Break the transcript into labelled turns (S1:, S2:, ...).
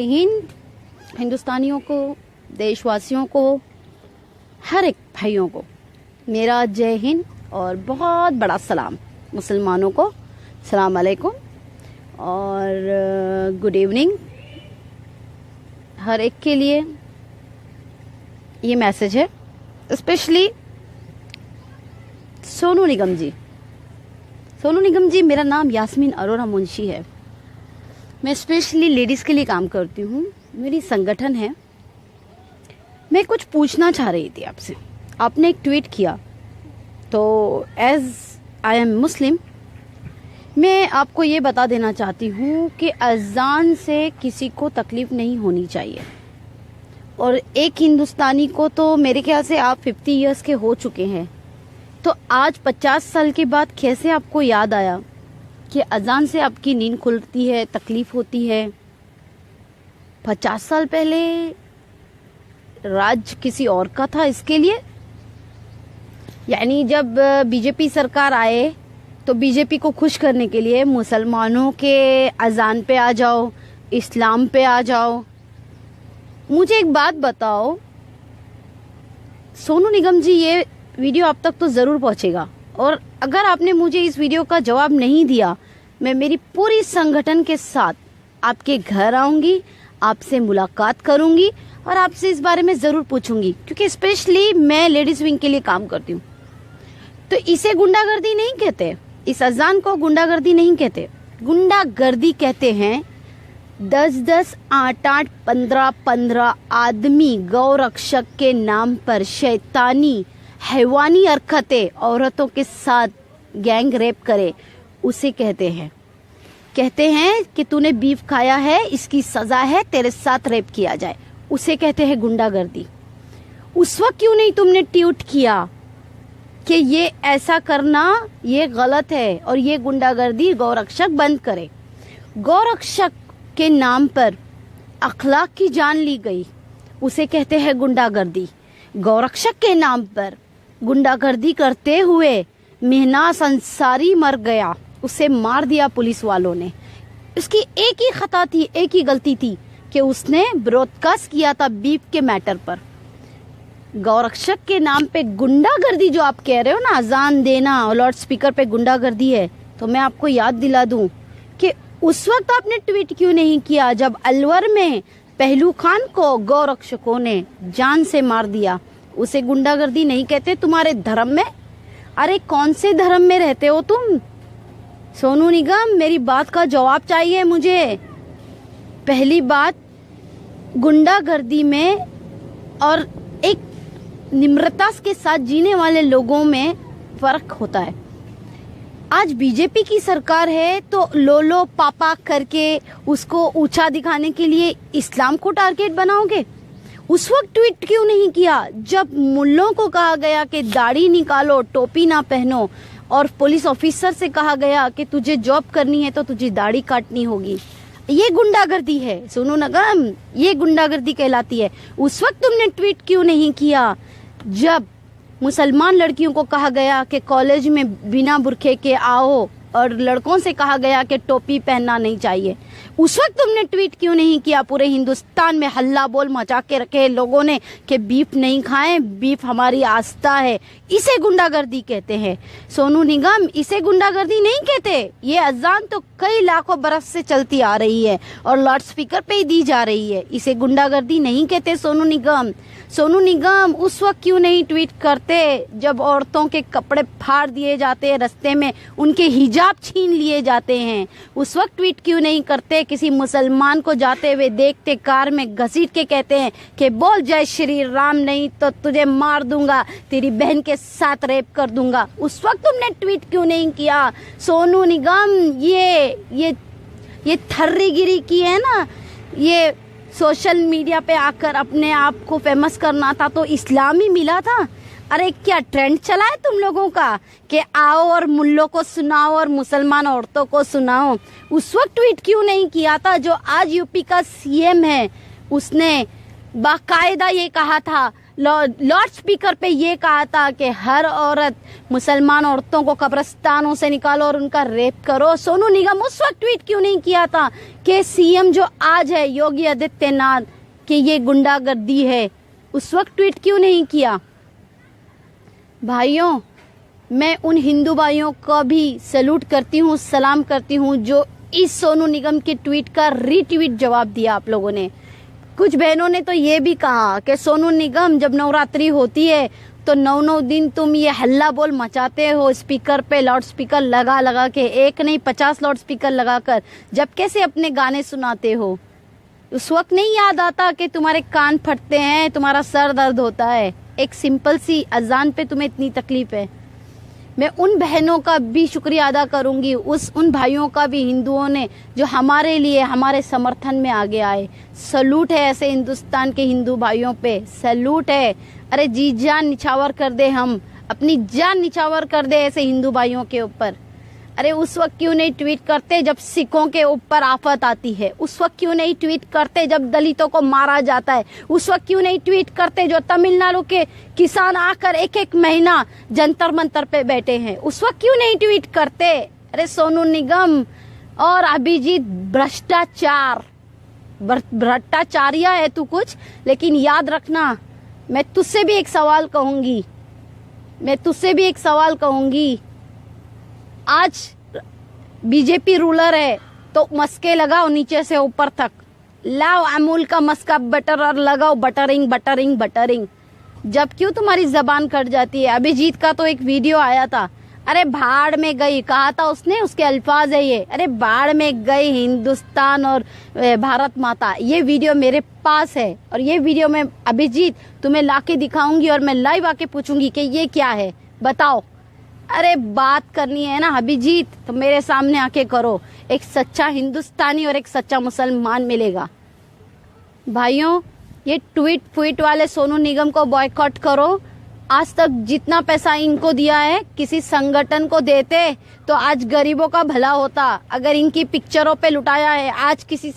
S1: हिंद, हिंदुस्तानियों को, देशवासियों को, हर एक भाइयों को मेरा जय हिंद और बहुत बड़ा सलाम। मुसलमानों को सलाम अलैकुम और गुड इवनिंग। हर एक के लिए ये मैसेज है, स्पेशली सोनू निगम जी। सोनू निगम जी, मेरा नाम यास्मीन अरोरा मुंशी है। मैं स्पेशली लेडीज़ के लिए काम करती हूँ, मेरी संगठन है। मैं कुछ पूछना चाह रही थी आपसे। आपने एक ट्वीट किया, तो एज आई एम मुस्लिम मैं आपको ये बता देना चाहती हूँ कि अजान से किसी को तकलीफ़ नहीं होनी चाहिए। और एक हिंदुस्तानी को तो मेरे ख्याल से आप 50 इयर्स के हो चुके हैं, तो आज 50 साल के बाद कैसे आपको याद आया कि अजान से आपकी नींद खुलती है, तकलीफ़ होती है। 50 साल पहले राज किसी और का था इसके लिए। यानी जब बीजेपी सरकार आए तो बीजेपी को खुश करने के लिए मुसलमानों के अजान पे आ जाओ, इस्लाम पे आ जाओ। मुझे एक बात बताओ सोनू निगम जी, ये वीडियो आप तक तो ज़रूर पहुंचेगा, और अगर आपने मुझे इस वीडियो का जवाब नहीं दिया, मैं मेरी पूरी संगठन के साथ आपके घर आऊंगी, आपसे मुलाकात करूंगी और आपसे इस बारे में ज़रूर पूछूंगी, क्योंकि स्पेशली मैं लेडीज़ विंग के लिए काम करती हूँ। तो इसे गुंडागर्दी नहीं कहते, इस अजान को गुंडागर्दी नहीं कहते। गुंडागर्दी कहते हैं 10-10, 8-8, 15-15 आदमी गौरक्षक के नाम पर शैतानी हैवानी हरकतें औरतों के साथ गैंग रेप करे, उसे कहते हैं। कहते हैं कि तूने बीफ खाया है, इसकी सजा है, तेरे साथ रेप किया जाए, उसे कहते हैं गुंडागर्दी। उस वक्त क्यों नहीं तुमने ट्वीट किया कि ये ऐसा करना ये गलत है और ये गुंडागर्दी गौरक्षक बंद करे। गौरक्षक के नाम पर अखलाक की जान ली गई, उसे कहते हैं गुंडागर्दी। गौरक्षक के नाम पर गुंडागर्दी करते हुए मेहनाज अंसारी मर गया, उसे मार दिया पुलिस वालों ने। उसकी एक ही खता थी, एक ही गलती थी कि उसने ब्रॉडकास्ट किया था बीफ के मैटर पर। गौरक्षक के नाम पे गुंडागर्दी जो आप कह रहे हो ना, अजान देना और लाउड स्पीकर पे गुंडागर्दी है, तो मैं आपको याद दिला दूं कि उस वक्त आपने ट्वीट क्यों नहीं किया जब अलवर में पहलू खान को गौरक्षकों ने जान से मार दिया। उसे गुंडागर्दी नहीं कहते तुम्हारे धर्म में। अरे कौन से धर्म में रहते हो तुम? सोनू निगम, मेरी बात का जवाब चाहिए मुझे। पहली बात, गुंडागर्दी में और एक निम्रता के साथ जीने वाले लोगों में फर्क होता है। आज बीजेपी की सरकार है तो लोलो पापा करके उसको ऊंचा दिखाने के लिए इस्लाम को टारगेट बनाओगे। उस वक्त ट्वीट क्यों नहीं किया जब मुल्लों को कहा गया कि दाढ़ी निकालो, टोपी ना पहनो, और पुलिस ऑफिसर से कहा गया कि तुझे जॉब करनी है तो तुझे दाढ़ी काटनी होगी। ये गुंडागर्दी है सोनू निगम, ये गुंडागर्दी कहलाती है। उस वक्त तुमने ट्वीट क्यों नहीं किया जब मुसलमान लड़कियों को कहा गया कि कॉलेज में बिना बुरखे के आओ और लड़कों से कहा गया कि टोपी पहनना नहीं चाहिए? उस वक्त तुमने ट्वीट क्यों नहीं किया? पूरे हिंदुस्तान में हल्ला बोल मचा के रखे लोगों ने कि बीफ नहीं खाएं, बीफ हमारी आस्था है। इसे गुंडागर्दी कहते हैं सोनू निगम, इसे गुंडागर्दी नहीं कहते। ये अजान तो कई लाखों बरस से चलती आ रही है और लाउड स्पीकर पे ही दी जा रही है, इसे गुंडागर्दी नहीं कहते सोनू निगम। सोनू निगम, उस वक्त क्यों नहीं ट्वीट करते जब औरतों के कपड़े फाड़ दिए जाते हैं, रास्ते में उनके हिजाब छीन लिए जाते हैं? उस वक्त ट्वीट क्यों नहीं करते? किसी मुसलमान को जाते हुए देखते कार में घसीट के कहते हैं कि बोल जय श्री राम, नहीं तो तुझे मार दूंगा, तेरी बहन के साथ रेप कर दूंगा। उस वक्त तुमने ट्वीट क्यों नहीं किया सोनू निगम? ये थर्रीगिरी की है ना, ये सोशल मीडिया पे आकर अपने आप को फेमस करना था तो इस्लामी मिला था। अरे क्या ट्रेंड चला है तुम लोगों का कि आओ और मुल्लों को सुनाओ और मुसलमान औरतों को सुनाओ? उस वक्त ट्वीट क्यों नहीं किया था जो आज यूपी का सीएम है? उसने बाकायदा ये कहा था लाउड स्पीकर पे ये कहा था कि हर औरत मुसलमान औरतों को कब्रिस्तानों से निकालो और उनका रेप करो। सोनू निगम उस वक्त ट्वीट क्यों नहीं किया था कि सीएम जो आज है योगी आदित्यनाथ कि ये गुंडागर्दी है? उस वक्त ट्वीट क्यों नहीं किया? भाइयों, मैं उन हिंदू भाइयों को भी सैल्यूट करती हूँ, सलाम करती हूँ जो इस सोनू निगम के ट्वीट का रीट्वीट जवाब दिया आप लोगों ने। कुछ बहनों ने तो ये भी कहा कि सोनू निगम जब नवरात्रि होती है तो 9 दिन तुम ये हल्ला बोल मचाते हो स्पीकर पे, लाउड स्पीकर लगा लगा के, एक नहीं 50 लाउड स्पीकर लगाकर, जब कैसे अपने गाने सुनाते हो। उस वक्त नहीं याद आता कि तुम्हारे कान फटते हैं, तुम्हारा सर दर्द होता है, एक सिंपल सी अजान पे तुम्हें इतनी तकलीफ है। मैं उन बहनों का भी शुक्रिया अदा करूंगी, उन भाइयों का भी, हिंदुओं ने जो हमारे लिए हमारे समर्थन में आगे आए। सैल्यूट है ऐसे हिंदुस्तान के हिंदू भाइयों पे, सैल्यूट है। अरे जी जान निछावर कर दे, हम अपनी जान निछावर कर दे ऐसे हिंदू भाइयों के ऊपर। अरे उस वक्त क्यों नहीं ट्वीट करते जब सिखों के ऊपर आफत आती है? उस वक्त क्यों नहीं ट्वीट करते जब दलितों को मारा जाता है? उस वक्त क्यों नहीं ट्वीट करते जो तमिलनाडु के किसान आकर एक महीना जंतर मंतर पे बैठे हैं? उस वक्त क्यों नहीं ट्वीट करते? अरे सोनू निगम और अभिजीत, भ्रष्टाचारिया है तू कुछ, लेकिन याद रखना, मैं तुझसे भी एक सवाल कहूंगी। आज बीजेपी रूलर है तो मस्के लगाओ नीचे से ऊपर तक, लाओ अमूल का मस्का बटर और लगाओ बटरिंग। जब क्यों तुम्हारी जबान कट जाती है? अभिजीत का तो एक वीडियो आया था, अरे भाड़ में गई कहा था उसने, उसके अल्फाज है ये, अरे भाड़ में गई हिंदुस्तान और भारत माता। ये वीडियो मेरे पास है और ये वीडियो मैं अभिजीत तुम्हें लाके दिखाऊंगी और मैं लाइव आके पूछूंगी कि ये क्या है, बताओ। अरे बात करनी है ना अभिजीत तो मेरे सामने आके करो, एक सच्चा हिंदुस्तानी और एक सच्चा मुसलमान मिलेगा। भाइयों, ये ट्वीट वाले सोनू निगम को बॉयकॉट करो। आज तक जितना पैसा इनको दिया है किसी संगठन को देते तो आज गरीबों का भला होता। अगर इनकी पिक्चरों पे लुटाया है, आज किसी